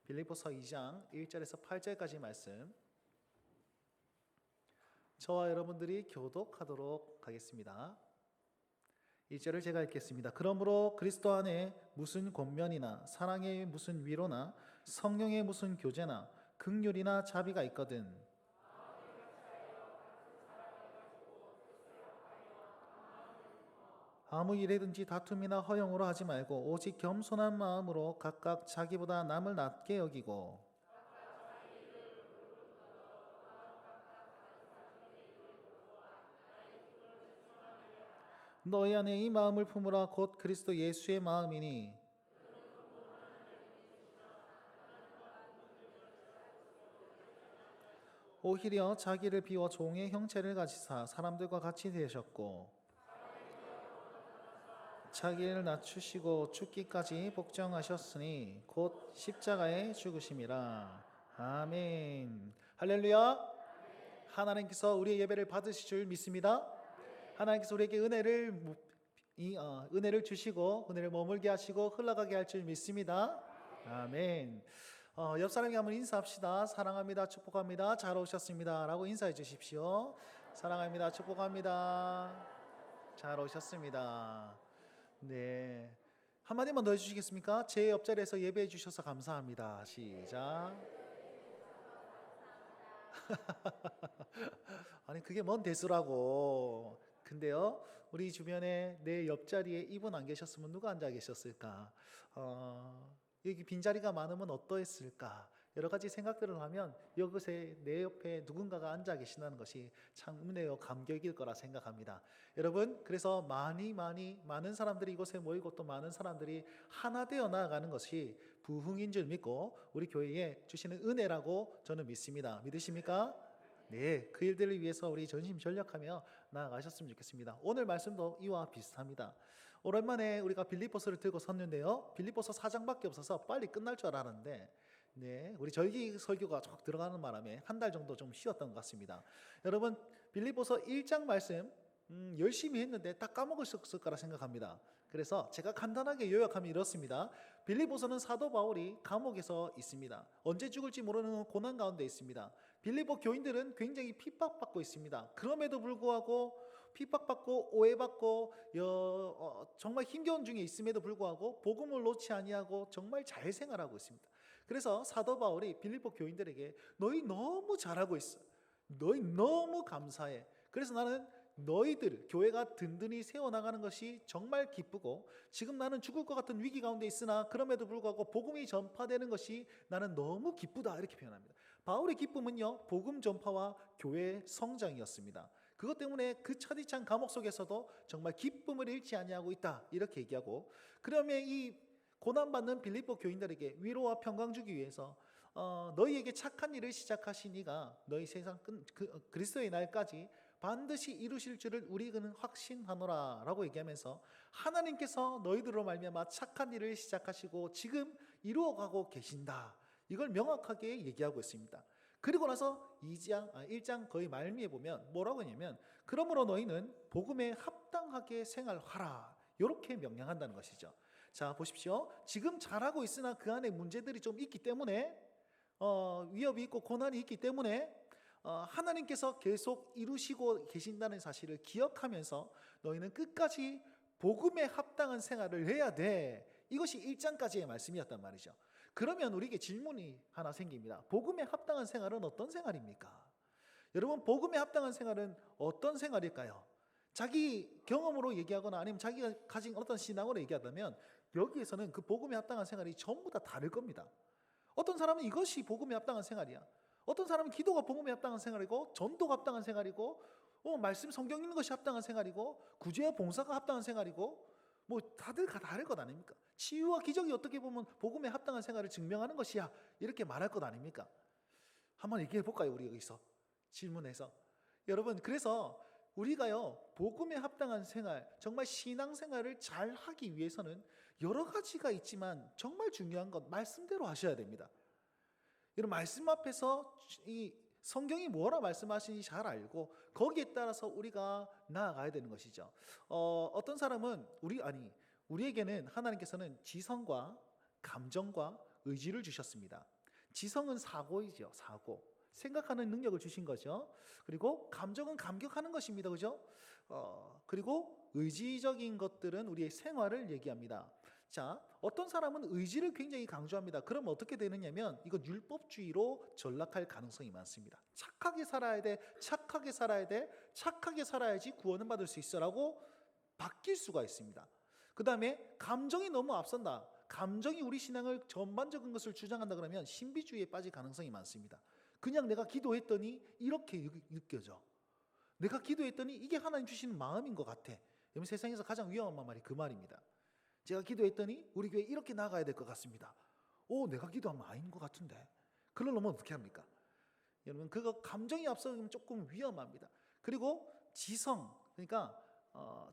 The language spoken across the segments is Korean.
빌립보서 2장 1절에서 8절까지 말씀 저와 여러분들이 교독하도록 하겠습니다. 1절을 제가 읽겠습니다. 그러므로 그리스도 안에 무슨 권면이나 사랑의 무슨 위로나 성령의 무슨 교제나 긍휼이나 자비가 있거든 아무 일에든지 다툼이나 허용으로 하지 말고 오직 겸손한 마음으로 각각 자기보다 남을 낮게 여기고 너희 안에 이 마음을 품으라 곧 그리스도 예수의 마음이니 오히려 자기를 비워 종의 형체를 가지사 사람들과 같이 되셨고 자기를 낮추시고 죽기까지 복종하셨으니 곧 십자가에 죽으심이라. 아멘. 할렐루야. 하나님께서 우리의 예배를 받으실 줄 믿습니다. 하나님께서 우리에게 은혜를 주시고 은혜를 머물게 하시고 흘러가게 할 줄 믿습니다. 아멘. 옆 사람에게 한번 인사합시다. 사랑합니다. 축복합니다. 잘 오셨습니다. 라고 인사해 주십시오. 사랑합니다. 축복합니다. 잘 오셨습니다. 네. 한마디만 더 해주시겠습니까? 제 옆자리에서 예배해 주셔서 감사합니다. 시작. 아니 그게 뭔 대수라고. 근데요 우리 주변에 내 옆자리에 이분 안 계셨으면 누가 앉아 계셨을까? 여기 빈자리가 많으면 어떠했을까? 여러 가지 생각들을 하면 이곳에 내 옆에 누군가가 앉아 계신다는 것이 참 은혜요 감격일 거라 생각합니다. 여러분 그래서 많은 사람들이 이곳에 모이고 또 많은 사람들이 하나 되어 나아가는 것이 부흥인 줄 믿고 우리 교회에 주시는 은혜라고 저는 믿습니다. 믿으십니까? 네, 그 일들을 위해서 우리 전심전력하며 나아가셨으면 좋겠습니다. 오늘 말씀도 이와 비슷합니다. 오랜만에 우리가 빌립보서를 들고 섰는데요 빌립보서 4장밖에 없어서 빨리 끝날 줄 알았는데 네, 우리 절기 설교가 쭉 들어가는 바람에 한 달 정도 좀 쉬었던 것 같습니다. 여러분 빌립보서 1장 말씀 열심히 했는데 다 까먹으셨을 거라 생각합니다. 그래서 제가 간단하게 요약하면 이렇습니다. 빌립보서는 사도 바울이 감옥에서 있습니다. 언제 죽을지 모르는 고난 가운데 있습니다. 빌립보 교인들은 굉장히 핍박받고 있습니다. 그럼에도 불구하고 핍박받고 오해받고 정말 힘겨운 중에 있음에도 불구하고 복음을 놓지 아니하고 정말 잘 생활하고 있습니다. 그래서 사도 바울이 빌립보 교인들에게 너희 너무 잘하고 있어. 너희 너무 감사해. 그래서 나는 너희들 교회가 든든히 세워나가는 것이 정말 기쁘고 지금 나는 죽을 것 같은 위기 가운데 있으나 그럼에도 불구하고 복음이 전파되는 것이 나는 너무 기쁘다 이렇게 표현합니다. 바울의 기쁨은요 복음 전파와 교회 성장이었습니다. 그것 때문에 그 차디찬 감옥 속에서도 정말 기쁨을 잃지 아니하고 있다 이렇게 얘기하고 그러면 이 고난받는 빌립보 교인들에게 위로와 평강 주기 위해서 너희에게 착한 일을 시작하신 이가 너희 세상 그리스도의 날까지 반드시 이루실 줄을 우리는 확신하노라 라고 얘기하면서 하나님께서 너희들로 말미암아 착한 일을 시작하시고 지금 이루어가고 계신다 이걸 명확하게 얘기하고 있습니다. 그리고 나서 1장 거의 말미에 보면 뭐라고 하냐면 그러므로 너희는 복음에 합당하게 생활하라 이렇게 명령한다는 것이죠. 자 보십시오. 지금 잘하고 있으나 그 안에 문제들이 좀 있기 때문에 위협이 있고 고난이 있기 때문에 하나님께서 계속 이루시고 계신다는 사실을 기억하면서 너희는 끝까지 복음에 합당한 생활을 해야 돼. 이것이 1장까지의 말씀이었단 말이죠. 그러면 우리에게 질문이 하나 생깁니다. 복음에 합당한 생활은 어떤 생활입니까? 여러분 복음에 합당한 생활은 어떤 생활일까요? 자기 경험으로 얘기하거나 아니면 자기가 가진 어떤 신앙으로 얘기하다면 여기에서는 그 복음에 합당한 생활이 전부 다 다를 겁니다. 어떤 사람은 이것이 복음에 합당한 생활이야. 어떤 사람은 기도가 복음에 합당한 생활이고 전도가 합당한 생활이고 말씀 성경 읽는 것이 합당한 생활이고 구제와 봉사가 합당한 생활이고 뭐 다들 다 다를 것 아닙니까? 치유와 기적이 어떻게 보면 복음에 합당한 생활을 증명하는 것이야 이렇게 말할 것 아닙니까? 한번 얘기해 볼까요? 우리 여기서 질문해서 여러분 그래서 우리가요 복음에 합당한 생활 정말 신앙생활을 잘 하기 위해서는 여러 가지가 있지만 정말 중요한 건 말씀대로 하셔야 됩니다. 여러분 말씀 앞에서 이 성경이 뭐라 말씀하시는지 잘 알고 거기에 따라서 우리가 나아가야 되는 것이죠. 어떤 사람은 우리에게는 하나님께서는 지성과 감정과 의지를 주셨습니다. 지성은 사고이죠. 사고. 생각하는 능력을 주신 거죠. 그리고 감정은 감격하는 것입니다. 그죠? 그리고 의지적인 것들은 우리의 생활을 얘기합니다. 자, 어떤 사람은 의지를 굉장히 강조합니다. 그럼 어떻게 되느냐면 이건 율법주의로 전락할 가능성이 많습니다. 착하게 살아야 돼, 착하게 살아야 돼, 착하게 살아야지 구원을 받을 수 있어라고 바뀔 수가 있습니다. 그 다음에 감정이 너무 앞선다. 감정이 우리 신앙을 전반적인 것을 주장한다 그러면 신비주의에 빠질 가능성이 많습니다. 그냥 내가 기도했더니 이렇게 느껴져. 내가 기도했더니 이게 하나님 주시는 마음인 것 같아. 여러분, 세상에서 가장 위험한 말이 그 말입니다. 제가 기도했더니 우리 교회 이렇게 나가야 될 것 같습니다. 내가 기도한 말 아닌 것 같은데. 그러려면 어떻게 합니까? 여러분, 그거 감정이 앞서면 조금 위험합니다. 그리고 지성, 그러니까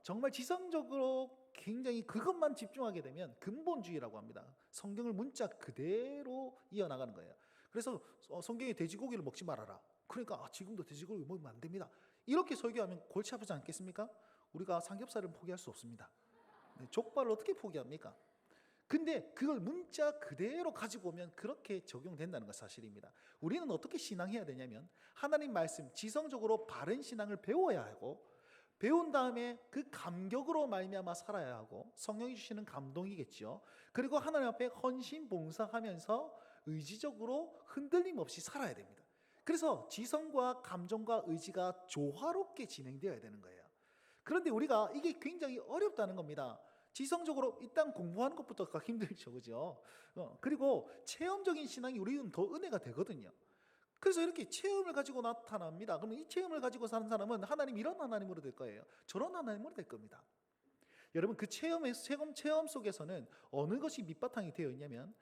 정말 지성적으로 굉장히 그것만 집중하게 되면 근본주의라고 합니다. 성경을 문자 그대로 이어나가는 거예요. 그래서 성경에 돼지고기를 먹지 말아라. 그러니까 지금도 돼지고기 먹으면 안 됩니다. 이렇게 설교하면 골치 아프지 않겠습니까? 우리가 삼겹살을 포기할 수 없습니다. 족발을 어떻게 포기합니까? 근데 그걸 문자 그대로 가지고 오면 그렇게 적용된다는 것 사실입니다. 우리는 어떻게 신앙해야 되냐면 하나님 말씀, 지성적으로 바른 신앙을 배워야 하고 배운 다음에 그 감격으로 말미암아 살아야 하고 성령이 주시는 감동이겠죠. 그리고 하나님 앞에 헌신 봉사하면서 의지적으로 흔들림 없이 살아야 됩니다. 그래서 지성과 감정과 의지가 조화롭게 진행되어야 되는 거예요. 그런데 우리가 이게 굉장히 어렵다는 겁니다. 지성적으로 일단 공부하는 것부터가 힘들죠, 그죠? 그리고 체험적인 신앙이 우리는 더 은혜가 되거든요. 그래서 이렇게 체험을 가지고 나타납니다. 그러면 이 체험을 가지고 사는 사람은 하나님 이런 하나님으로 될 거예요. 저런 하나님으로 될 겁니다. 여러분, 그 체험 속에서는 어느 것이 밑바탕이 되어 있냐면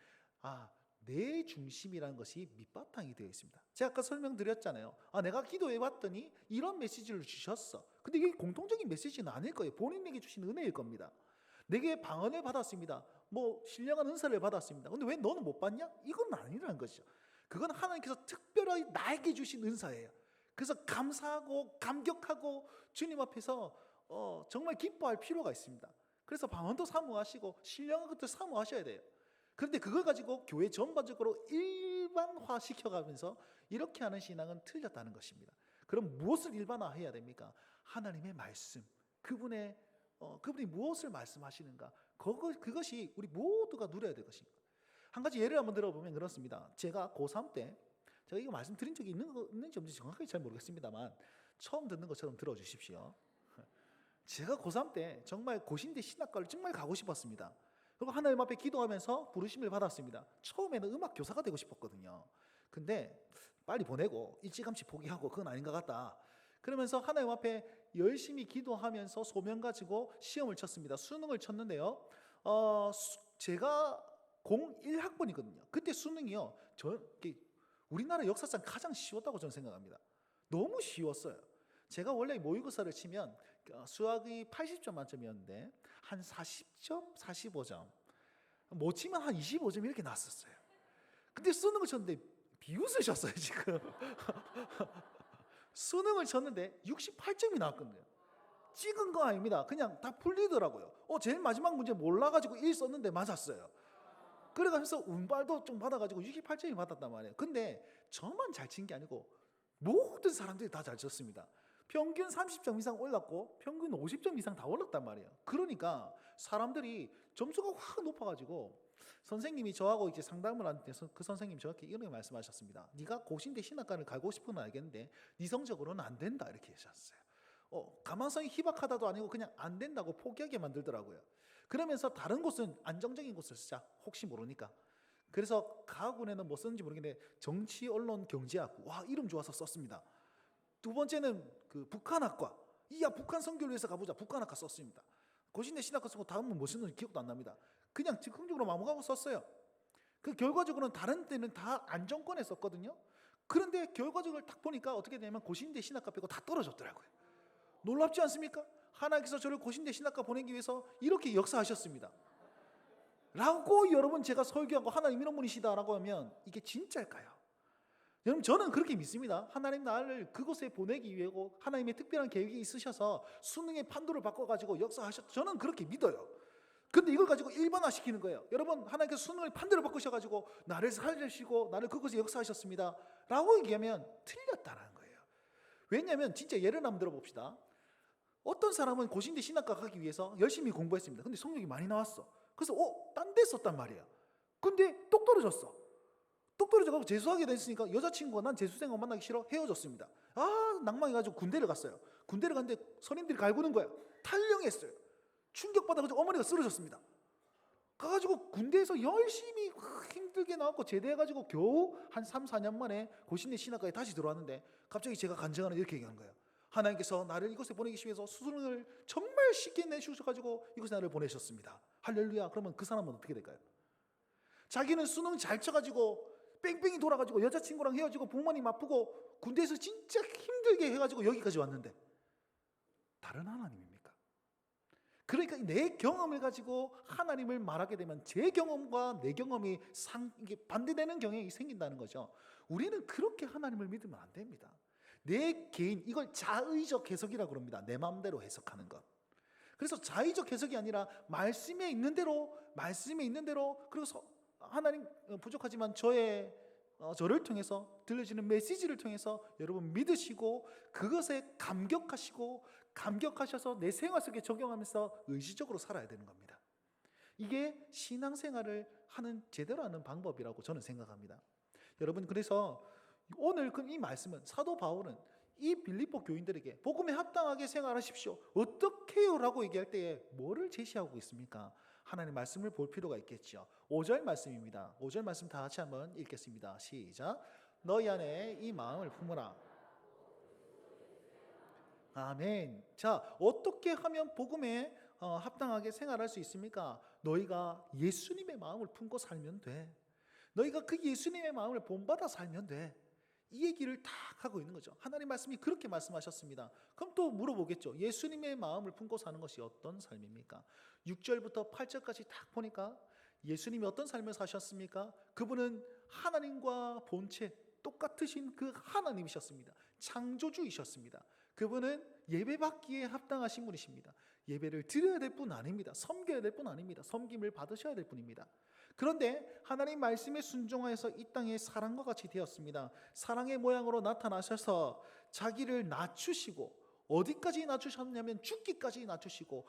내 중심이라는 것이 밑바탕이 되어 있습니다. 제가 아까 설명드렸잖아요. 내가 기도해 봤더니 이런 메시지를 주셨어. 근데 이게 공통적인 메시지는 아닐 거예요. 본인에게 주신 은혜일 겁니다. 내게 방언을 받았습니다. 신령한 은사를 받았습니다. 근데 왜 너는 못 받냐? 이건 아니라는 것이죠. 그건 하나님께서 특별히 나에게 주신 은사예요. 그래서 감사하고 감격하고 주님 앞에서 정말 기뻐할 필요가 있습니다. 그래서 방언도 사모하시고 신령한 것도 사모하셔야 돼요. 그런데 그걸 가지고 교회 전반적으로 일반화 시켜가면서 이렇게 하는 신앙은 틀렸다는 것입니다. 그럼 무엇을 일반화해야 됩니까? 하나님의 말씀, 그분이 무엇을 말씀하시는가, 그것이 우리 모두가 누려야 될 것입니다. 한 가지 예를 한번 들어보면 그렇습니다. 제가 고3 때, 제가 이거 말씀드린 적이 있는지 없는지 정확하게 잘 모르겠습니다만 처음 듣는 것처럼 들어주십시오. 제가 고3 때 정말 고신대 신학과를 정말 가고 싶었습니다. 그리고 하나님 앞에 기도하면서 부르심을 받았습니다. 처음에는 음악 교사가 되고 싶었거든요. 근데 빨리 보내고 일찌감치 포기하고 그건 아닌 것 같다. 그러면서 하나님 앞에 열심히 기도하면서 소명 가지고 시험을 쳤습니다. 수능을 쳤는데요. 제가 01학번이거든요. 그때 수능이요. 우리나라 역사상 가장 쉬웠다고 저는 생각합니다. 너무 쉬웠어요. 제가 원래 모의고사를 치면 수학이 80점 만점이었는데 한 40점, 45점, 못 치면 한 25점 이렇게 났었어요. 근데 수능을 쳤는데 비웃으셨어요 지금. 수능을 쳤는데 68점이 나왔거든요. 찍은 거 아닙니다. 그냥 다 풀리더라고요. 제일 마지막 문제 몰라가지고 1 썼는데 맞았어요. 그래가면서 운빨도 좀 받아가지고 68점이 받았단 말이에요. 근데 저만 잘 친 게 아니고 모든 사람들이 다 잘 쳤습니다. 평균 30점 이상 올랐고 평균 50점 이상 다 올랐단 말이에요. 그러니까 사람들이 점수가 확 높아가지고 선생님이 저하고 이제 상담을 하는데 그 선생님이 저렇게 이렇게 말씀하셨습니다. 네가 고신대 신학과를 가고 싶은 건 알겠는데 네 성적으로는 안 된다 이렇게 하셨어요. 가망성이 희박하다도 아니고 그냥 안 된다고 포기하게 만들더라고요. 그러면서 다른 곳은 안정적인 곳을 쓰자, 혹시 모르니까. 그래서 가학원에는 뭐 썼는지 모르겠는데 정치, 언론, 경제학, 이름 좋아서 썼습니다. 두 번째는 그 북한학과, 북한 선교를 위해서 가보자, 북한학과 썼습니다. 고신대 신학과 쓰고 다음은 뭐 썼는지 기억도 안 납니다. 그냥 즉흥적으로 마음먹고 썼어요. 그 결과적으로는 다른 때는 다 안정권에 썼거든요. 그런데 결과적으로 딱 보니까 어떻게 되냐면 고신대 신학과 빼고 다 떨어졌더라고요. 놀랍지 않습니까? 하나님께서 저를 고신대 신학과 보내기 위해서 이렇게 역사하셨습니다. 라고 여러분 제가 설교하고 하나님 이런 분이시다라고 하면 이게 진짜일까요? 여러분 저는 그렇게 믿습니다. 하나님 나를 그곳에 보내기 위해고 하나님의 특별한 계획이 있으셔서 수능의 판도를 바꿔가지고 역사하셨. 저는 그렇게 믿어요. 근데 이걸 가지고 일반화 시키는 거예요. 여러분, 하나님께서 수능을 반대로 바꾸셔가지고 나를 살리시고 나를 그것에 역사하셨습니다 라고 얘기하면 틀렸다는 거예요. 왜냐하면 진짜 예를 한번 들어봅시다. 어떤 사람은 고신대 신학과 가기 위해서 열심히 공부했습니다. 근데 성적이 많이 나왔어. 그래서 딴 데 썼단 말이야. 근데 똑 떨어졌어. 똑 떨어져가지고 재수하게 됐으니까 여자친구가 난 재수생활 만나기 싫어 헤어졌습니다. 낭망해가지고 군대를 갔어요. 군대를 갔는데 선임들이 갈구는 거야. 탈영했어요. 충격받아가지고 어머니가 쓰러졌습니다. 가가지고 군대에서 열심히 힘들게 나왔고 제대해가지고 겨우 한 3, 4년 만에 고신대 신학과에 다시 들어왔는데 갑자기 제가 간증하는 이렇게 얘기하는 거예요. 하나님께서 나를 이곳에 보내기 위해서 수능을 정말 쉽게 내주셔가지고 이곳에 나를 보내셨습니다. 할렐루야. 그러면 그 사람은 어떻게 될까요? 자기는 수능 잘 쳐가지고 뺑뺑이 돌아가지고 여자친구랑 헤어지고 부모님 아프고 군대에서 진짜 힘들게 해가지고 여기까지 왔는데 다른 하나님입니까? 그러니까 내 경험을 가지고 하나님을 말하게 되면 제 경험과 내 경험이 이게 반대되는 경향이 생긴다는 거죠. 우리는 그렇게 하나님을 믿으면 안 됩니다. 내 개인, 이걸 자의적 해석이라고 그럽니다. 내 마음대로 해석하는 것. 그래서 자의적 해석이 아니라 말씀에 있는 대로 그래서 하나님 부족하지만 저를 통해서 들려지는 메시지를 통해서 여러분 믿으시고 그것에 감격하셔서 내 생활 속에 적용하면서 의지적으로 살아야 되는 겁니다. 이게 신앙생활을 제대로 하는 방법이라고 저는 생각합니다. 여러분, 그래서 오늘 이 말씀은 사도 바울은 이 빌립보 교인들에게 복음에 합당하게 생활하십시오. 어떻게요? 라고 얘기할 때에 뭐를 제시하고 있습니까? 하나님의 말씀을 볼 필요가 있겠죠. 5절 말씀입니다. 5절 말씀 다 같이 한번 읽겠습니다. 시작. 너희 안에 이 마음을 품으라. 아멘. 자, 어떻게 하면 복음에 합당하게 생활할 수 있습니까? 너희가 예수님의 마음을 품고 살면 돼. 너희가 그 예수님의 마음을 본받아 살면 돼. 이 얘기를 다 하고 있는 거죠. 하나님 말씀이 그렇게 말씀하셨습니다. 그럼 또 물어보겠죠. 예수님의 마음을 품고 사는 것이 어떤 삶입니까? 6절부터 8절까지 딱 보니까 예수님이 어떤 삶을 사셨습니까? 그분은 하나님과 본체 똑같으신 그 하나님이셨습니다. 창조주이셨습니다. 그분은 예배받기에 합당하신 분이십니다. 예배를 드려야 될 뿐 아닙니다. 섬겨야 될 뿐 아닙니다. 섬김을 받으셔야 될 뿐입니다. 그런데 하나님 말씀에 순종하여서 이 땅에 사람과 같이 되었습니다. 사랑의 모양으로 나타나셔서 자기를 낮추시고, 어디까지 낮추셨냐면 죽기까지 낮추시고,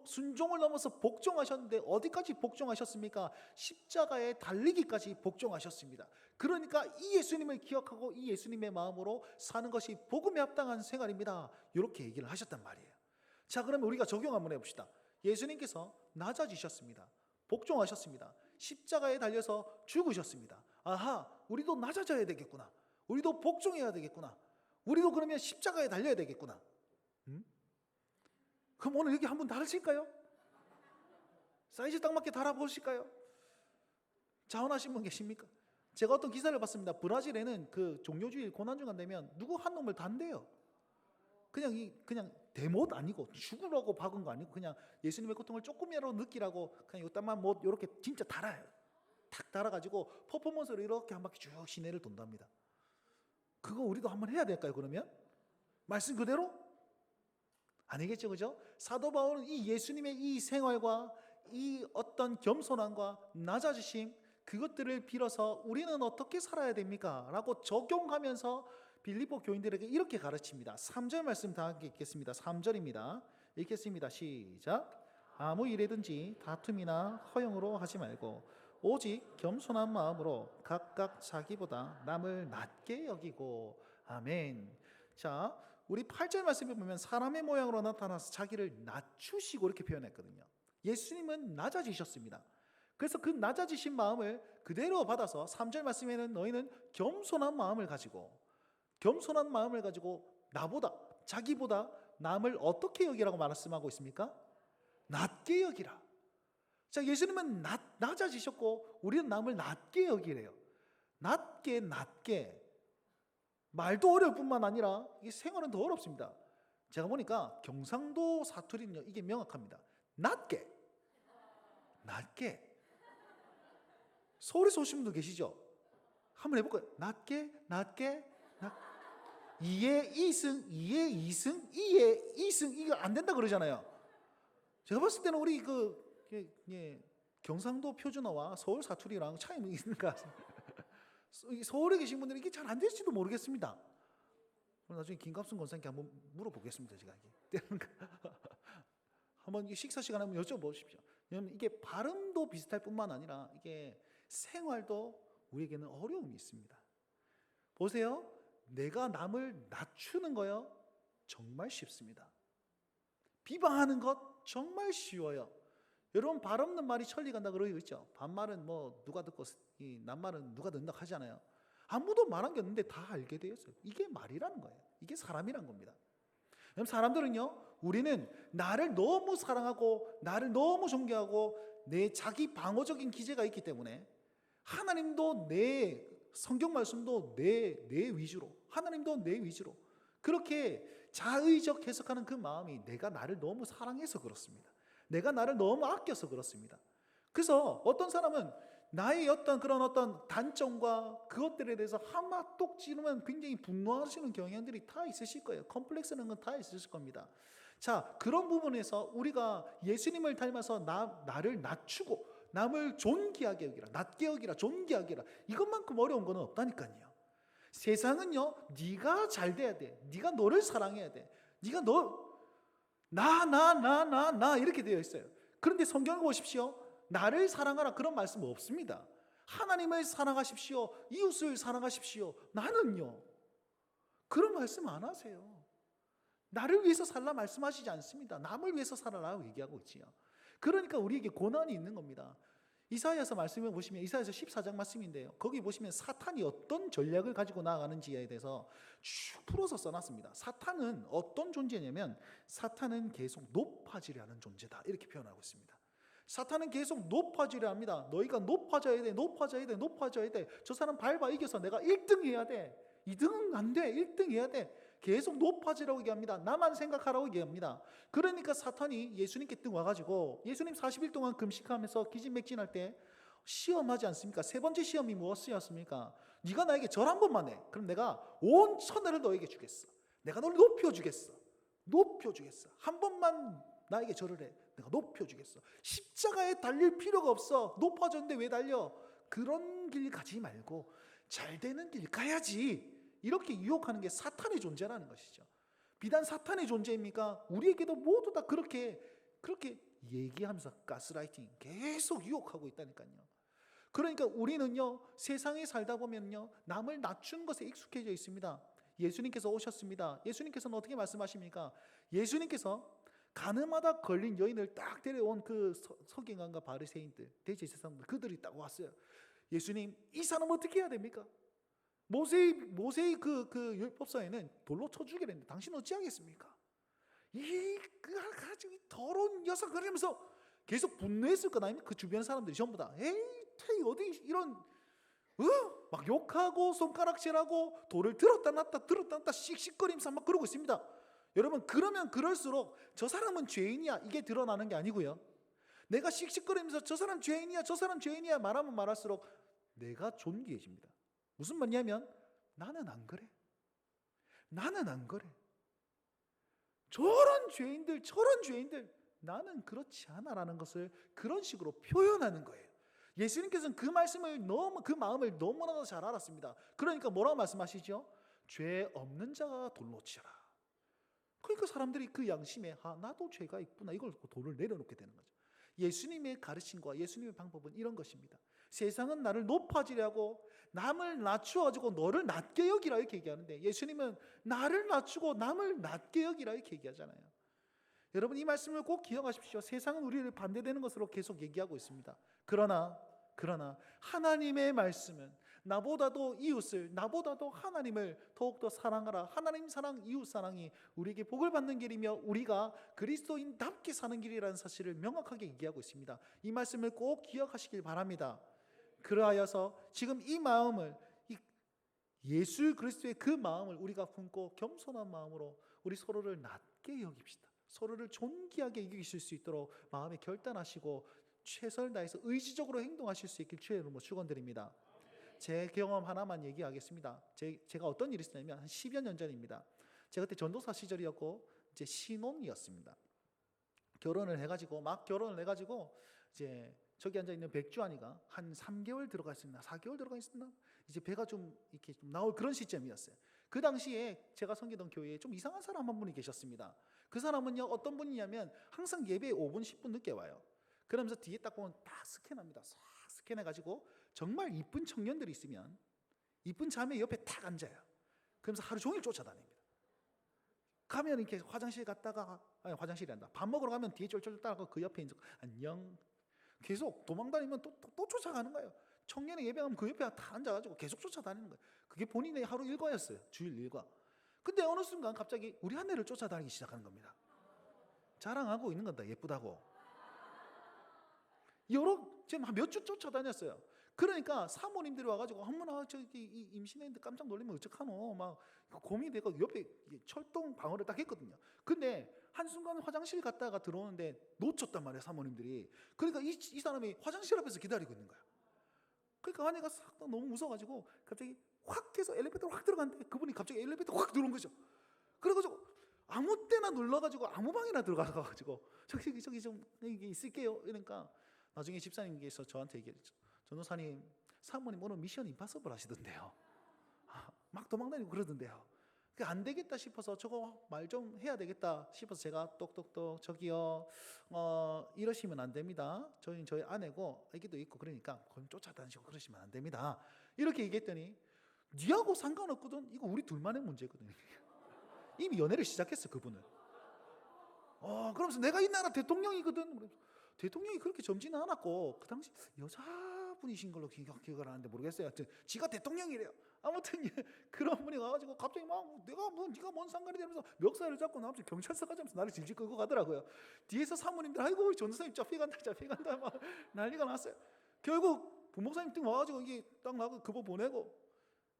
순종을 넘어서 복종하셨는데 어디까지 복종하셨습니까? 십자가에 달리기까지 복종하셨습니다. 그러니까 이 예수님을 기억하고 이 예수님의 마음으로 사는 것이 복음에 합당한 생활입니다. 이렇게 얘기를 하셨단 말이에요. 자, 그러면 우리가 적용 한번 해봅시다. 예수님께서 낮아지셨습니다. 복종하셨습니다. 십자가에 달려서 죽으셨습니다. 아하, 우리도 낮아져야 되겠구나. 우리도 복종해야 되겠구나. 우리도 그러면 십자가에 달려야 되겠구나. 그럼 오늘 여기 한번 달으실까요? 사이즈 딱 맞게 달아보실까요? 자원하신 분 계십니까? 제가 어떤 기사를 봤습니다. 브라질에는 그 종교주의 고난주간 되면 누구 한 놈을 단대요. 그냥 대못 아니고 죽으라고 박은 거 아니고 그냥 예수님의 고통을 조금이라도 느끼라고 그냥 이것만 뭐 이렇게 진짜 달아요. 탁 달아가지고 퍼포먼스로 이렇게 한 바퀴 쭉 시내를 돈답니다. 그거 우리도 한번 해야 될까요? 그러면 말씀 그대로? 아니겠죠, 그죠? 사도 바울은 이 예수님의 이 생활과 이 어떤 겸손함과 낮아지심, 그것들을 빌어서 우리는 어떻게 살아야 됩니까? 라고 적용하면서 빌립보 교인들에게 이렇게 가르칩니다. 3절 말씀 다 읽겠습니다. 3절입니다. 읽겠습니다. 시작. 아무 일에든지 다툼이나 허용으로 하지 말고 오직 겸손한 마음으로 각각 자기보다 남을 낮게 여기고. 아멘. 자, 우리 8절 말씀에 보면 사람의 모양으로 나타나서 자기를 낮추시고 이렇게 표현했거든요. 예수님은 낮아지셨습니다. 그래서 그 낮아지신 마음을 그대로 받아서 3절 말씀에는 너희는 겸손한 마음을 가지고 나보다, 자기보다 남을 어떻게 여기라고 말씀하고 있습니까? 낮게 여기라. 자, 예수님은 낮아지셨고 우리는 남을 낮게 여기래요. 낮게. 말도 어려울 뿐만 아니라 이 생활은 더 어렵습니다. 제가 보니까 경상도 사투리는요, 이게 명확합니다. 낮게. 서울에서 오신 분도 계시죠? 한번 해볼까요? 낮게. 이에 이승, 이거 안 된다 그러잖아요. 제가 봤을 때는 우리 그 경상도 표준어와 서울 사투리랑 차이가 있는가? 서울에 계신 분들은 이게 잘 안 될지도 모르겠습니다. 나중에 김갑순 권사님께 한번 물어보겠습니다. 제가 한번 식사 시간에 한번 여쭤보십시오. 왜냐하면 이게 발음도 비슷할 뿐만 아니라 이게 생활도 우리에게는 어려움이 있습니다. 보세요. 내가 남을 낮추는 거요 정말 쉽습니다. 비방하는 것 정말 쉬워요. 여러분 발 없는 말이 천리 간다 그러고 있죠. 반말은 뭐 누가 듣고 이 낱말은 누가 듣는다 하잖아요. 아무도 말한 게 없는데 다 알게 되었어요. 이게 말이라는 거예요. 이게 사람이란 겁니다. 그럼 사람들은요, 우리는 나를 너무 사랑하고 나를 너무 존경하고 내 자기 방어적인 기제가 있기 때문에 하나님도 내 성경 말씀도 내 위주로, 하나님도 내 위주로 그렇게 자의적 해석하는 그 마음이 내가 나를 너무 사랑해서 그렇습니다. 내가 나를 너무 아껴서 그렇습니다. 그래서 어떤 사람은 나의 어떤 단점과 그것들에 대해서 한마 똑 찌르면 굉장히 분노하시는 경향들이 다 있으실 거예요. 컴플렉스는 건 다 있으실 겁니다. 자, 그런 부분에서 우리가 예수님을 닮아서 나를 낮추고 남을 존귀하게 여기라, 낮게 여기라, 존귀하게 여기라, 이것만큼 어려운 건 없다니까요. 세상은요, 네가 잘 돼야 돼. 네가 너를 사랑해야 돼. 네가 나 이렇게 되어 있어요. 그런데 성경을 보십시오. 나를 사랑하라 그런 말씀 없습니다. 하나님을 사랑하십시오. 이웃을 사랑하십시오. 나는요, 그런 말씀 안 하세요. 나를 위해서 살라 말씀하시지 않습니다. 남을 위해서 살아라고 얘기하고 있지요. 그러니까 우리에게 고난이 있는 겁니다. 이사야서 말씀을 보시면 이사야서 14장 말씀인데요. 거기 보시면 사탄이 어떤 전략을 가지고 나아가는지에 대해서 쭉 풀어서 써놨습니다. 사탄은 어떤 존재냐면 사탄은 계속 높아지려 하는 존재다 이렇게 표현하고 있습니다. 사탄은 계속 높아지려 합니다. 너희가 높아져야 돼, 높아져야 돼, 높아져야 돼. 저 사람 밟아 이겨서 내가 1등 해야 돼. 2등은 안 돼, 1등 해야 돼. 계속 높아지라고 얘기합니다. 나만 생각하라고 얘기합니다. 그러니까 사탄이 예수님께 뜬 와가지고 예수님 40일 동안 금식하면서 기진맥진할 때 시험하지 않습니까? 세 번째 시험이 무엇이었습니까? 네가 나에게 절 한 번만 해. 그럼 내가 온 천하를 너에게 주겠어. 내가 너를 높여주겠어. 높여주겠어. 한 번만 나에게 절을 해. 내가 높여주겠어. 십자가에 달릴 필요가 없어. 높아졌는데 왜 달려? 그런 길 가지 말고 잘 되는 길 가야지. 이렇게 유혹하는 게 사탄의 존재라는 것이죠. 비단 사탄의 존재입니까? 우리에게도 모두 다 그렇게 얘기하면서 가스라이팅 계속 유혹하고 있다니까요. 그러니까 우리는요, 세상에 살다 보면요, 남을 낮춘 것에 익숙해져 있습니다. 예수님께서 오셨습니다. 예수님께서는 어떻게 말씀하십니까? 예수님께서 가늠하다 걸린 여인을 딱 데려온 그 서기관과 바리새인들, 대제사장들, 그들이 딱 왔어요. 예수님, 이 사람 어떻게 해야 됩니까? 모세의 그 율법서에는 돌로 쳐 죽이라 했는데 당신 어찌하겠습니까? 가지고 더러운 녀석 그러면서 계속 분노했을 것 아닙니까? 그 주변 사람들이 전부 다 어디 이런 막 욕하고 손가락질하고 돌을 들었다 놨다 씩씩거리면서 막 그러고 있습니다. 여러분, 그러면 그럴수록 저 사람은 죄인이야 이게 드러나는 게 아니고요. 내가 씩씩거리면서 저 사람 죄인이야 말하면 말할수록 내가 존귀해집니다. 무슨 말이냐면 나는 안 그래. 저런 죄인들 나는 그렇지 않아라는 것을 그런 식으로 표현하는 거예요. 예수님께서는 그 마음을 너무나도 잘 알았습니다. 그러니까 뭐라고 말씀하시죠? 죄 없는 자가 돌로 치라. 그러니까 사람들이 그 양심에 나도 죄가 있구나 이걸 돌을 내려놓게 되는 거죠. 예수님의 가르침과 예수님의 방법은 이런 것입니다. 세상은 나를 높아지려고 남을 낮추어가지고 너를 낮게 여기라 이렇게 얘기하는데 예수님은 나를 낮추고 남을 낮게 여기라 이렇게 얘기하잖아요. 여러분, 이 말씀을 꼭 기억하십시오. 세상은 우리를 반대되는 것으로 계속 얘기하고 있습니다. 그러나 하나님의 말씀은 나보다도 이웃을, 나보다도 하나님을 더욱더 사랑하라. 하나님 사랑, 이웃 사랑이 우리에게 복을 받는 길이며 우리가 그리스도인답게 사는 길이라는 사실을 명확하게 얘기하고 있습니다. 이 말씀을 꼭 기억하시길 바랍니다. 그러하여서 지금 이 마음을, 예수 그리스도의 그 마음을 우리가 품고 겸손한 마음으로 우리 서로를 낮게 여깁시다. 서로를 존귀하게 여기실 수 있도록 마음에 결단하시고 최선을 다해서 의지적으로 행동하실 수 있길 주의 이름으로 축원드립니다. 제 경험 하나만 얘기하겠습니다. 제가 어떤 일이 있었냐면 한 10여 년 전입니다. 제가 그때 전도사 시절이었고 이제 신혼이었습니다. 결혼을 해가지고 이제 저기 앉아 있는 백주환이가 한 3개월 들어가 있었나 4개월 들어가 있었나 이제 배가 좀 이렇게 좀 나올 그런 시점이었어요. 그 당시에 제가 섬기던 교회에 좀 이상한 사람 한 분이 계셨습니다. 그 사람은요 어떤 분이냐면 항상 예배에 5분 10분 늦게 와요. 그러면서 뒤에 딱 보면 다 스캔합니다. 싹 스캔해가지고 정말 이쁜 청년들이 있으면 이쁜 자매 옆에 탁 앉아요. 그러면서 하루 종일 쫓아다닙니다. 가면 이렇게 화장실 갔다가 아니 화장실이 밥 먹으러 가면 뒤에 쫄쫄 따라가고 그 옆에 이제 안녕 계속 도망다니면 또 쫓아가는 거예요. 청년의 예배하면 그 옆에 다 앉아가지고 계속 쫓아다니는 거예요. 그게 본인의 하루 일과였어요. 주일 일과. 근데 어느 순간 갑자기 우리 아내를 쫓아다니기 시작하는 겁니다. 자랑하고 있는 건다 예쁘다고. 지금 한 몇 주 쫓아다녔어요. 그러니까 사모님들이 와가지고 어머나 저기 임신했는데 깜짝 놀라면 어떡하노 막 고민이 되고 옆에 철동 방어를 딱 했거든요. 근데 한순간 화장실 갔다가 들어오는데 놓쳤단 말이에요 사모님들이. 그러니까 이 사람이 화장실 앞에서 기다리고 있는 거야. 그러니까 아내가 싹 너무 무서워가지고 갑자기 확 해서 엘리베이터로 확 들어갔는데 그분이 갑자기 엘리베이터 확 들어온 거죠. 그래가지고 아무 때나 눌러가지고 아무 방이나 들어가가지고 저기 좀 이게 있을게요. 이러니까 나중에 집사님께서 저한테 얘기했죠. 전도사님, 사모님 오늘 미션 임파서블 하시던데요. 막 도망다니고 그러던데요. 안 되겠다 싶어서 저거 말 좀 해야 되겠다 싶어서 제가 똑똑똑 저기요 이러시면 안 됩니다. 저희 아내고 애기도 있고 그러니까 그럼 쫓아다니시고 그러시면 안 됩니다. 이렇게 얘기했더니 니하고 상관없거든. 이거 우리 둘만의 문제거든. 이미 연애를 시작했어 그분은. 그러면서 내가 이 나라 대통령이거든. 대통령이 그렇게 젊지는 않았고 그 당시 여자분이신 걸로 기억을 하는데 모르겠어요. 하여튼 지가 대통령이래요. 아무튼 그런 분이 와가지고 갑자기 막 네가 뭔 상관이 되면서 멱살을 잡고 나한테 경찰서 가자면서 나를 질질 끌고 가더라고요. 뒤에서 사모님들 아이고 전도사님 잡혀간다 막 난리가 났어요. 결국 부목사님 등 와가지고 이게 딱 나고 그거 보내고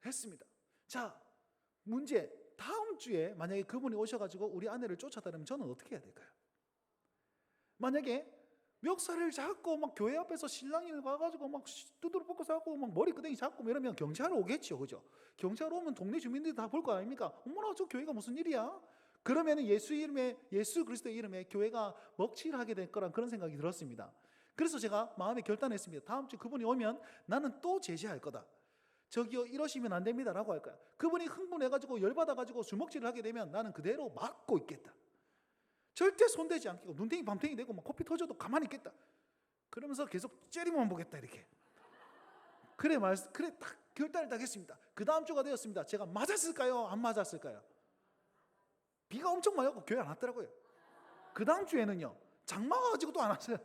했습니다. 자 문제 다음 주에 만약에 그분이 오셔가지고 우리 아내를 쫓아다니면 저는 어떻게 해야 될까요? 만약에 멱살을 잡고 막 교회 앞에서 신랑이 가가지고 막 두드러 벗고 잡고 막 머리끄댕이 잡고 이러면 경찰 오겠죠, 그죠? 경찰 오면 동네 주민들이 다 볼 거 아닙니까? 어머나 저 교회가 무슨 일이야? 그러면은 예수 그리스도의 이름에 교회가 먹칠하게 될 거란 그런 생각이 들었습니다. 그래서 제가 마음에 결단했습니다. 다음 주 그분이 오면 나는 또 제지할 거다. 저기요 이러시면 안 됩니다라고 할 거야. 그분이 흥분해가지고 열받아가지고 주먹질을 하게 되면 나는 그대로 막고 있겠다. 절대 손대지 않고 눈탱이 밤탱이 되고 막 코피 터져도 가만히 있겠다. 그러면서 계속 째리만 보겠다 이렇게. 그래 딱 결단을 딱 했습니다. 그 다음 주가 되었습니다. 제가 맞았을까요? 안 맞았을까요? 비가 엄청 많이 오고 교회 안 왔더라고요. 그 다음 주에는요 장마 와가지고도 안 왔어요.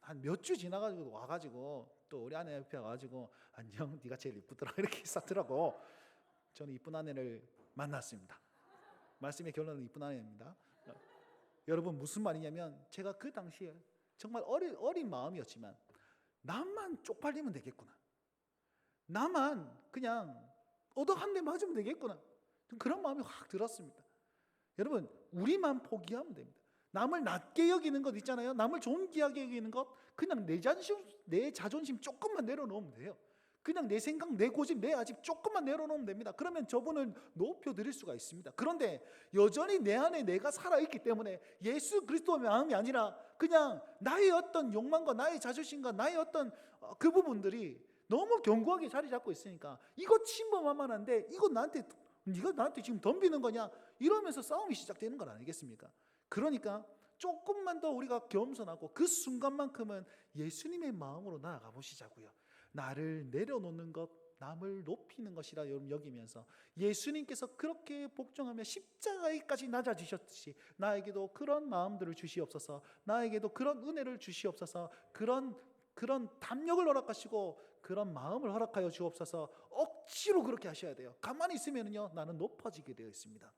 한 몇 주 지나가지고 와가지고 또 우리 아내 옆에 와가지고 안녕 네가 제일 이쁘더라 이렇게 싸더라고. 저는 이쁜 아내를 만났습니다. 말씀의 결론은 이쁜 아내입니다. 여러분 무슨 말이냐면 제가 그 당시에 정말 어린 마음이었지만 나만 쪽팔리면 되겠구나. 나만 그냥 얻어 한 대 맞으면 되겠구나. 그런 마음이 확 들었습니다. 여러분 우리만 포기하면 됩니다. 남을 낮게 여기는 것 있잖아요. 남을 존귀하게 여기는 것 그냥 내 자존심 조금만 내려놓으면 돼요. 그냥 내 생각, 내 고집, 내 아집 조금만 내려놓으면 됩니다. 그러면 저분을 높여드릴 수가 있습니다. 그런데 여전히 내 안에 내가 살아있기 때문에 예수 그리스도의 마음이 아니라 그냥 나의 어떤 욕망과 나의 자존심과 나의 어떤 그 부분들이 너무 견고하게 자리 잡고 있으니까 이거 침범하면 안 돼. 이거 네가 나한테 지금 덤비는 거냐? 이러면서 싸움이 시작되는 건 아니겠습니까? 그러니까 조금만 더 우리가 겸손하고 그 순간만큼은 예수님의 마음으로 나아가 보시자고요. 나를 내려놓는 것, 남을 높이는 것이라 여기면서 예수님께서 그렇게 복종하며 십자가에까지 낮아지셨듯이 나에게도 그런 마음들을 주시옵소서. 나에게도 그런 은혜를 주시옵소서. 그런 담력을 허락하시고 그런 마음을 허락하여 주옵소서. 억지로 그렇게 하셔야 돼요. 가만히 있으면요 나는 높아지게 되어 있습니다.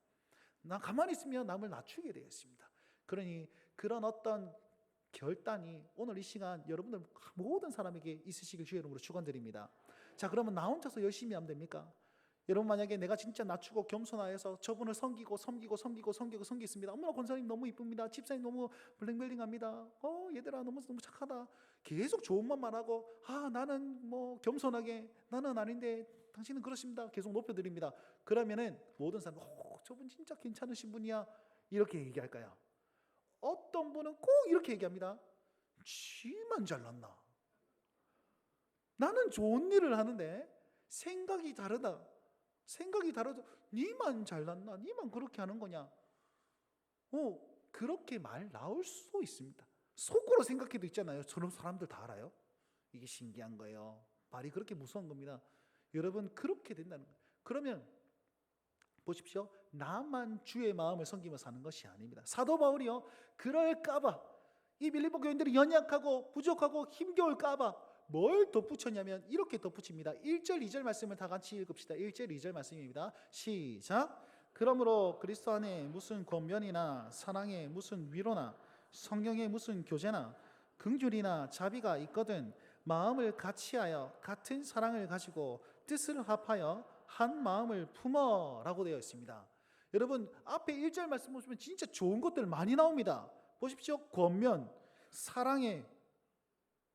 나 가만히 있으면 남을 낮추게 되어 있습니다. 그러니 그런 어떤 결단이 오늘 이 시간 여러분들 모든 사람에게 있으시길 주의 이름으로 축원드립니다. 자 그러면 나 혼자서 열심히 하면 됩니까? 여러분 만약에 내가 진짜 낮추고 겸손하여서 저분을 섬기겠습니다. 어머나 권사님 너무 이쁩니다. 집사님 너무 블링블링합니다. 얘들아 너무 착하다. 계속 좋은 말만 하고 나는 뭐 겸손하게 나는 아닌데 당신은 그러십니다. 계속 높여드립니다. 그러면은 모든 사람 저분 진짜 괜찮으신 분이야 이렇게 얘기할까요? 어떤 분은 꼭 이렇게 얘기합니다. 지만 잘났나? 나는 좋은 일을 하는데 생각이 다르다. 생각이 다르다. 니만 잘났나? 니만 그렇게 하는 거냐? 그렇게 말 나올 수도 있습니다. 속으로 생각해도 있잖아요. 저런 사람들 다 알아요. 이게 신기한 거예요. 말이 그렇게 무서운 겁니다. 여러분, 그렇게 된다는 거예요. 그러면 보십시오. 나만 주의 마음을 섬기며 사는 것이 아닙니다. 사도 바울이요, 그럴까봐, 이 빌립보 교인들이 연약하고 부족하고 힘겨울까봐 뭘 덧붙였냐면 이렇게 덧붙입니다. 1절 2절 말씀을 다 같이 읽읍시다. 1절 2절 말씀입니다. 시작. 그러므로 그리스도 안에 무슨 권면이나 사랑에 무슨 위로나 성령의 무슨 교제나 긍휼이나 자비가 있거든 마음을 같이하여 같은 사랑을 가지고 뜻을 합하여 한 마음을 품어라고 되어 있습니다. 여러분, 앞에 1절 말씀 보시면 진짜 좋은 것들 많이 나옵니다. 보십시오. 권면, 사랑의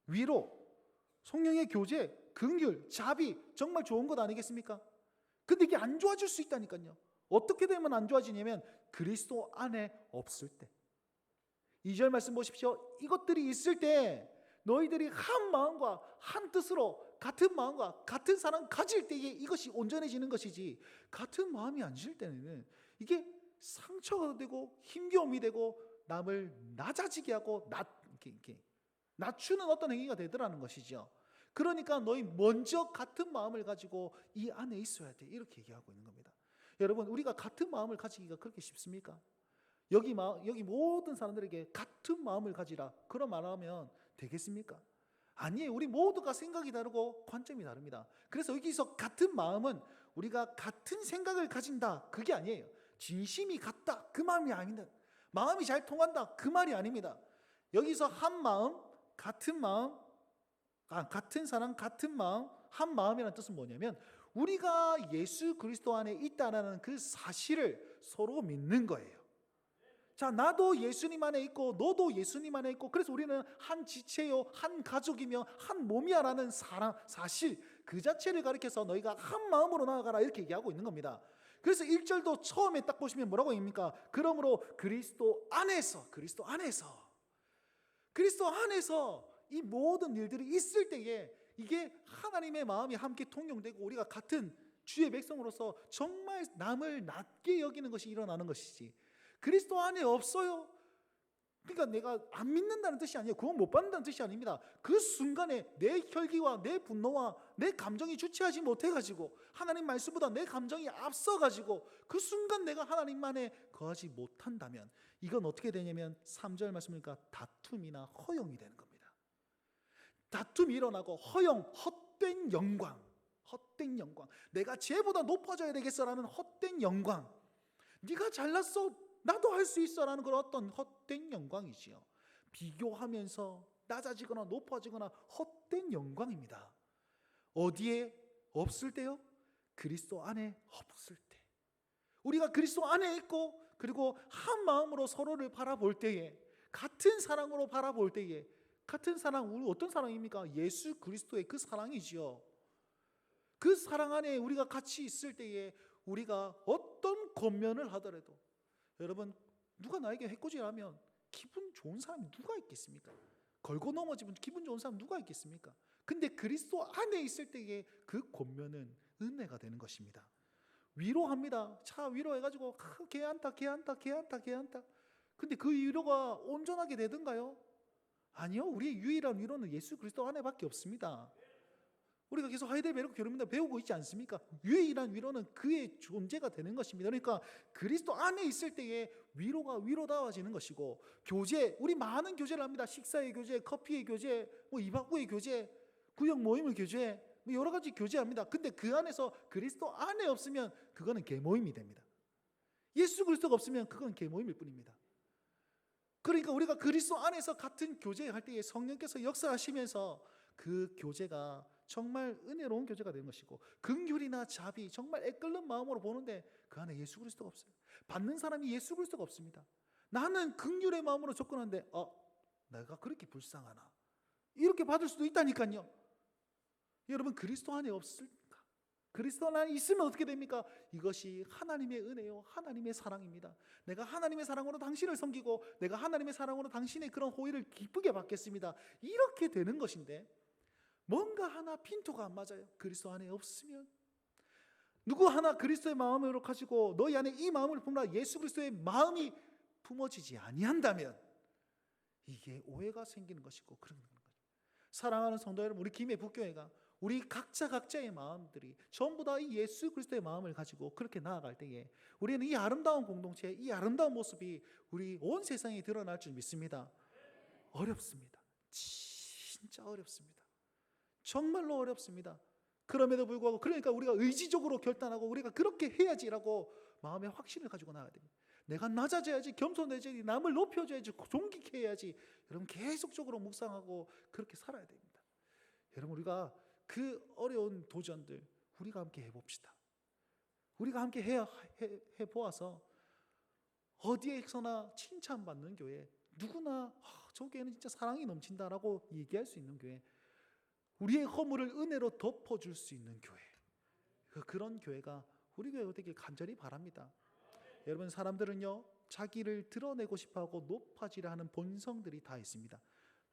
위로, 성령의 교제, 긍휼, 자비, 정말 좋은 것 아니겠습니까? 근데 이게 안 좋아질 수 있다니까요. 어떻게 되면 안 좋아지냐면 그리스도 안에 없을 때. 2절 말씀 보십시오. 이것들이 있을 때 너희들이 한 마음과 한 뜻으로 같은 마음과 같은 사랑 가질 때에 이것이 온전해지는 것이지, 같은 마음이 안 질 때는 이게 상처가 되고 힘겨움이 되고 남을 낮아지게 하고 낮추는 어떤 행위가 되더라는 것이죠. 그러니까 너희 먼저 같은 마음을 가지고 이 안에 있어야 돼, 이렇게 얘기하고 있는 겁니다. 여러분, 우리가 같은 마음을 가지기가 그렇게 쉽습니까? 여기 모든 사람들에게 같은 마음을 가지라, 그런 말하면 되겠습니까? 아니에요. 우리 모두가 생각이 다르고 관점이 다릅니다. 그래서 여기서 같은 마음은 우리가 같은 생각을 가진다, 그게 아니에요. 진심이 같다, 그 마음이 아닙니다. 마음이 잘 통한다, 그 말이 아닙니다. 여기서 한 마음, 같은 마음, 같은 사랑, 같은 마음, 한 마음이라는 뜻은 뭐냐면 우리가 예수 그리스도 안에 있다는 그 사실을 서로 믿는 거예요. 자, 나도 예수님 안에 있고 너도 예수님 안에 있고, 그래서 우리는 한 지체요, 한 가족이며 한 몸이야라는 사실 그 자체를 가리켜서 너희가 한 마음으로 나아가라, 이렇게 얘기하고 있는 겁니다. 그래서 1절도 처음에 딱 보시면 뭐라고 합니까? 그러므로 그리스도 안에서 이 모든 일들이 있을 때에 이게 하나님의 마음이 함께 통용되고 우리가 같은 주의 백성으로서 정말 남을 낮게 여기는 것이 일어나는 것이지, 그리스도 안에 없어요, 그러니까 내가 안 믿는다는 뜻이 아니에요. 그건 못 받는다는 뜻이 아닙니다. 그 순간에 내 혈기와 내 분노와 내 감정이 주체하지 못해가지고 하나님 말씀보다 내 감정이 앞서가지고 그 순간 내가 하나님 안에 거하지 못한다면 이건 어떻게 되냐면 3절 말씀이니까 다툼이나 허용이 되는 겁니다. 다툼이 일어나고 허용, 헛된 영광, 내가 쟤보다 높아져야 되겠어라는 헛된 영광, 네가 잘났어, 나도 할 수 있어라는 그런 어떤 헛된 영광이지요. 비교하면서 낮아지거나 높아지거나 헛된 영광입니다. 어디에 없을 때요? 그리스도 안에 없을 때. 우리가 그리스도 안에 있고 그리고 한 마음으로 서로를 바라볼 때에, 같은 사랑으로 바라볼 때에, 같은 사랑, 우리 어떤 사랑입니까? 예수 그리스도의 그 사랑이지요. 그 사랑 안에 우리가 같이 있을 때에 우리가 어떤 권면을 하더라도, 여러분, 누가 나에게 해코지하면 기분 좋은 사람이 누가 있겠습니까? 걸고 넘어지면 기분 좋은 사람 누가 있겠습니까? 근데 그리스도 안에 있을 때에 그 권면은 은혜가 되는 것입니다. 위로합니다. 차 위로해가지고 걔 안타. 근데 그 위로가 온전하게 되던가요? 아니요. 우리의 유일한 위로는 예수 그리스도 안에밖에 없습니다. 우리가 계속 하이델베르크 교리입니다 배우고 있지 않습니까? 유일한 위로는 그의 존재가 되는 것입니다. 그러니까 그리스도 안에 있을 때에 위로가 위로다워지는 것이고, 교제, 우리 많은 교제를 합니다. 식사의 교제, 커피의 교제, 이박구의 교제, 구역 모임의 교제, 여러 가지 교제합니다. 근데 그 안에서 그리스도 안에 없으면 그거는 개모임이 됩니다. 예수 그리스도가 없으면 그건 개모임일 뿐입니다. 그러니까 우리가 그리스도 안에서 같은 교제할 때에 성령께서 역사하시면서 그 교제가 정말 은혜로운 교제가 되는 것이고, 긍휼이나 자비, 정말 애끓는 마음으로 보는데 그 안에 예수 그리스도가 없어요. 받는 사람이 예수 그리스도가 없습니다. 나는 긍휼의 마음으로 접근하는데 내가 그렇게 불쌍하나, 이렇게 받을 수도 있다니까요. 여러분, 그리스도 안에 없습니까? 그리스도 안에 있으면 어떻게 됩니까? 이것이 하나님의 은혜요, 하나님의 사랑입니다. 내가 하나님의 사랑으로 당신을 섬기고 내가 하나님의 사랑으로 당신의 그런 호의를 기쁘게 받겠습니다. 이렇게 되는 것인데 뭔가 하나 핀토가 안 맞아요. 그리스도 안에 없으면, 누구 하나 그리스도의 마음으로 가지고 너희 안에 이 마음을 품으라 예수 그리스도의 마음이 품어지지 아니한다면 이게 오해가 생기는 것이고 그런 거죠. 사랑하는 성도 여러분, 우리 김해 북교회가 우리 각자의 마음들이 전부 다 이 예수 그리스도의 마음을 가지고 그렇게 나아갈 때에 우리는 이 아름다운 공동체, 이 아름다운 모습이 우리 온 세상에 드러날 줄 믿습니다. 어렵습니다. 진짜 어렵습니다. 정말로 어렵습니다. 그럼에도 불구하고 그러니까 우리가 의지적으로 결단하고 우리가 그렇게 해야지라고 마음의 확신을 가지고 나가야 됩니다. 내가 낮아져야지, 겸손해져야지, 남을 높여줘야지, 존귀케 해야지. 여러분 계속적으로 묵상하고 그렇게 살아야 됩니다. 여러분 우리가 그 어려운 도전들 우리가 함께 해봅시다. 우리가 함께 해보아서 어디에서나 칭찬받는 교회, 누구나 저 교회는 진짜 사랑이 넘친다라고 얘기할 수 있는 교회, 우리의 허물을 은혜로 덮어줄 수 있는 교회, 그런 교회가 우리 교회가 되길 간절히 바랍니다. 여러분 사람들은요 자기를 드러내고 싶어하고 높아지려 하는 본성들이 다 있습니다.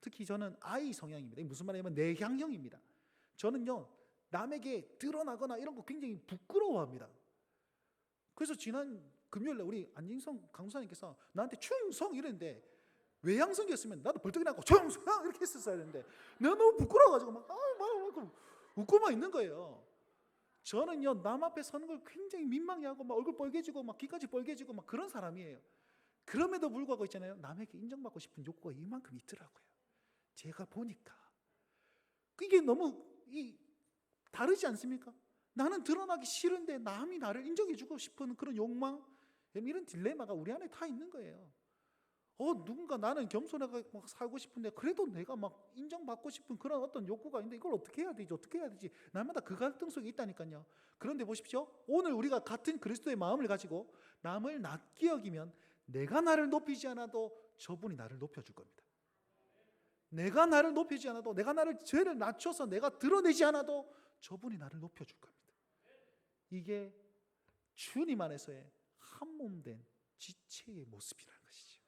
특히 저는 I 성향입니다. 무슨 말이냐면 내향형입니다. 저는요 남에게 드러나거나 이런 거 굉장히 부끄러워합니다. 그래서 지난 금요일에 우리 안진성 강사님께서 나한테 충성 이랬는데 외향성이었으면 나도 벌떡 일어나고 충성 이렇게 했었어야 했는데 내가 너무 부끄러워가지고 막 웃고만 있는 거예요. 저는요 남 앞에 서는 걸 굉장히 민망해하고 막 얼굴 빨개지고 막 귀까지 빨개지고 막 그런 사람이에요. 그럼에도 불구하고 있잖아요, 남에게 인정받고 싶은 욕구가 이만큼 있더라고요. 제가 보니까 이게 너무 다르지 않습니까? 나는 드러나기 싫은데 남이 나를 인정해주고 싶은 그런 욕망, 이런 딜레마가 우리 안에 다 있는 거예요. 누군가 나는 겸손하게 막 살고 싶은데 그래도 내가 막 인정받고 싶은 그런 어떤 욕구가 있는데 이걸 어떻게 해야 되지? 어떻게 해야 되지? 날마다 그 갈등 속에 있다니까요. 그런데 보십시오. 오늘 우리가 같은 그리스도의 마음을 가지고 남을 낮게 여기면 내가 나를 높이지 않아도 저분이 나를 높여줄 겁니다. 내가 나를 높이지 않아도, 내가 나를 죄를 낮춰서 내가 드러내지 않아도 저분이 나를 높여줄 겁니다. 이게 주님 안에서의 한몸된 지체의 모습이라는 것이죠.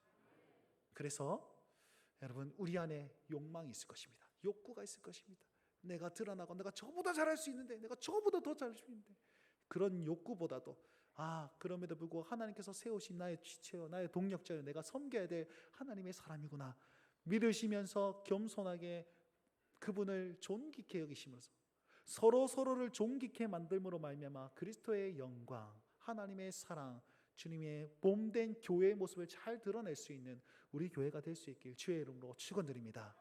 그래서 여러분 우리 안에 욕망이 있을 것입니다. 욕구가 있을 것입니다. 내가 드러나고 내가 저보다 잘할 수 있는데, 내가 저보다 더 잘할 수 있는데, 그런 욕구보다도 그럼에도 불구하고 하나님께서 세우신 나의 지체요, 나의 동력자요, 내가 섬겨야 될 하나님의 사람이구나 믿으시면서 겸손하게 그분을 존귀케 여기시면서 서로를 존귀케 만들므로 말미암아 그리스도의 영광, 하나님의 사랑, 주님의 몸된 교회의 모습을 잘 드러낼 수 있는 우리 교회가 될 수 있길 주의 이름으로 축원드립니다.